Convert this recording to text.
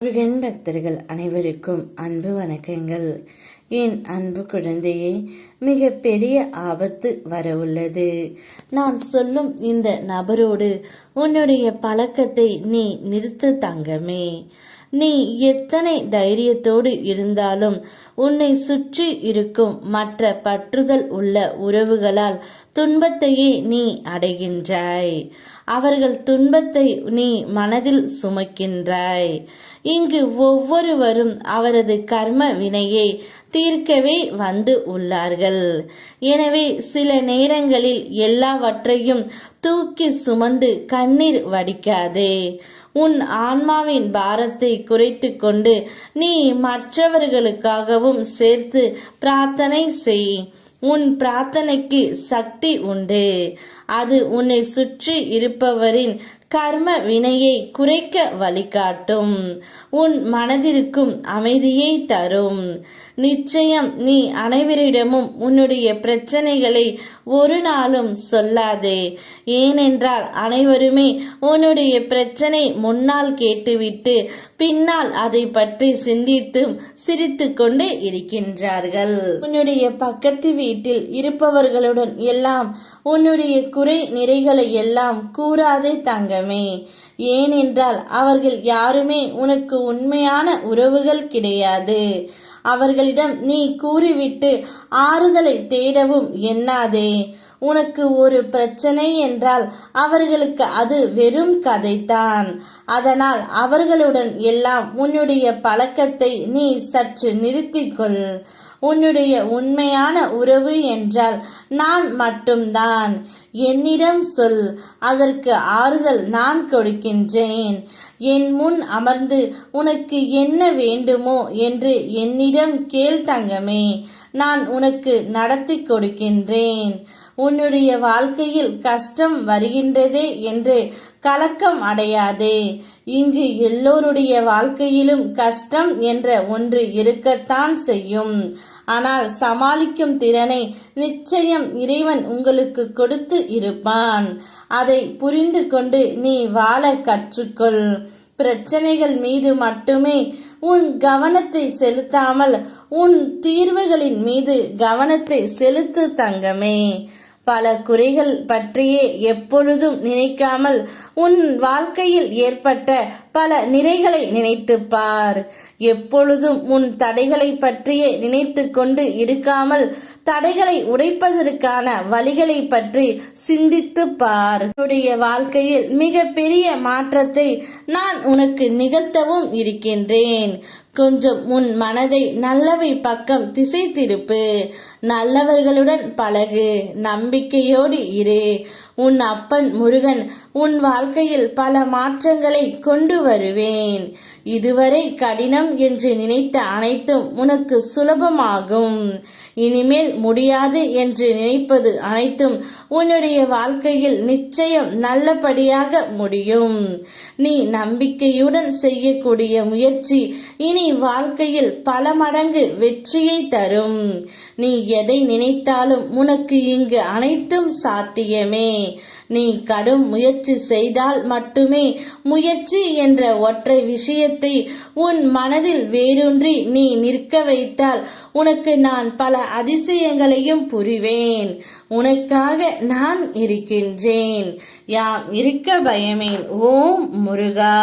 முருகன் பக்தர்கள் அனைவருக்கும் அன்பு வணக்கங்கள். என் அன்பு குழந்தையே, மிக பெரிய ஆபத்து வரவுள்ளது. நான் சொல்லும் இந்த நபரோடு உன்னுடைய பழக்கத்தை நீ நிறுத்து தங்கமே. நீ எத்தனை தைரியத்தோடு இருந்தாலும் உன்னை சுற்றி இருக்கும் மற்ற பற்றுதல் உள்ள உறவுகளால் துன்பத்தையே நீ அடைகின்றாய். அவர்கள் துன்பத்தை நீ மனதில் சுமக்கின்றாய். இங்கு ஒவ்வொருவரும் அவரது கர்ம வினையை தீர்க்கவே வந்து உள்ளார்கள். எனவே சில நேரங்களில் எல்லாவற்றையும் தூக்கி சுமந்து கண்ணீர் வடிக்காதே. உன் ஆன்மாவின் பாரத்தை குறைத்து கொண்டு நீ மற்றவர்களுக்காகவும் சேர்த்து பிரார்த்தனை செய். உன் பிரார்த்தனைக்கு சக்தி உண்டு. அது உன்னை சுற்றி இருப்பவரின் கர்ம வினையை குறைக்க வழிகாட்டும். உன் மனதிற்கும் அமைதியை தரும். நிச்சயம் நீ அனைவரிடமும் உன்னுடைய பிரச்சனைகளை ஒரு நாளும் சொல்லாதே. ஏனென்றால் அனைவருமே உன்னுடைய பிரச்சனை முன்னால் கேட்டுவிட்டு பின்னால் அதை பற்றி சிந்தித்து சிரித்து கொண்டு இருக்கின்றார்கள். உன்னுடைய பக்கத்து வீட்டில் இருப்பவர்களுடன் எல்லாம் உன்னுடைய குறை நிறைகளை எல்லாம் கூறாதே தங்கமே. ஏனென்றால் அவர்கள் யாருமே உனக்கு உண்மையான உறவுகள் கிடையாது. அவர்களிடம் நீ கூறிவிட்டு ஆறுதலை தேடவும் எண்ணாதே. உனக்கு ஒரு பிரச்சனை என்றால் அவர்களுக்கு அது வெறும் கதைதான். அதனால் அவர்களுடன் எல்லாம் உன்னுடைய பழக்கத்தை நீ சற்று நிறுத்திக்கொள். உன்னுடைய உண்மையான உறவு என்றால் நான் மட்டும்தான். என்னிடம் சொல், அதற்கு ஆறுதல் நான் கொடுக்கின்றேன். என் முன் அமர்ந்து உனக்கு என்ன வேண்டுமோ என்று என்னிடம் கேள் தங்கமே. நான் உனக்கு நடத்தி கொடுக்கின்றேன். உன்னுடைய வாழ்க்கையில் கஷ்டம் வருகின்றதே என்று கலக்கம் அடையாதே. இங்கு எல்லோருடைய வாழ்க்கையிலும் கஷ்டம் என்ற ஒன்று இருக்கத்தான் செய்யும். ஆனால் சமாளிக்கும் திறனை நிச்சயம் இறைவன் உங்களுக்கு கொடுத்து இருப்பான். அதை புரிந்து கொண்டு நீ வாழ கற்றுக்கொள். பிரச்சனைகள் மீது மட்டுமே உன் கவனத்தை செலுத்தாமல் உன் தீர்வுகளின் மீது கவனத்தை செலுத்து தங்கமே. பல குறைகள் பற்றியே எப்பொழுதும் நினைக்காமல் உன் வாழ்க்கையில் ஏற்பட்ட பல நிறைகளை நினைத்து பார். எப்பொழுதும் உன் தடைகளை பற்றியே நினைத்து கொண்டு இருக்காமல் தடைகளை உடைப்பதற்கான வழிகளை பற்றி சிந்தித்து பார். உன்னுடைய வாழ்க்கையில் மிக பெரிய மாற்றத்தை நான் உனக்கு நிகழ்த்தவும் இருக்கின்றேன். கொஞ்சம் உன் மனதை நல்லவை பக்கம் திசை திருப்பு. நல்லவர்களுடன் பழகு. நம்பிக்கையோடு இரு. உன் அப்பன் முருகன் உன் வாழ்க்கையில் பல மாற்றங்களை கொண்டு வருவேன். இதுவரை கடினம் என்று நினைத்த அனைத்தும் உனக்கு சுலபமாகும். இனிமேல் முடியாது என்று நினைப்பது அனைத்தும் உன்னுடைய வாழ்க்கையில் நிச்சயம் நல்லபடியாக முடியும். நீ நம்பிக்கையுடன் செய்யக்கூடிய முயற்சி இனி வாழ்க்கையில் பல மடங்கு வெற்றியை தரும். நீ எதை நினைத்தாலும் உனக்கு இங்கு அனைத்தும் சாத்தியமே. நீ கடும் முயற்சி செய்தால் மட்டுமே முயற்சி என்ற ஒற்றை விஷயத்தை உன் மனதில் வேரூன்றி நீ நிற்க வைத்தால் உனக்கு நான் பல அதிசயங்களையும் புரிவேன். உனக்காக நான் இருக்கின்றேன். யாம் இருக்க பயமேன். ஓம் முருகா.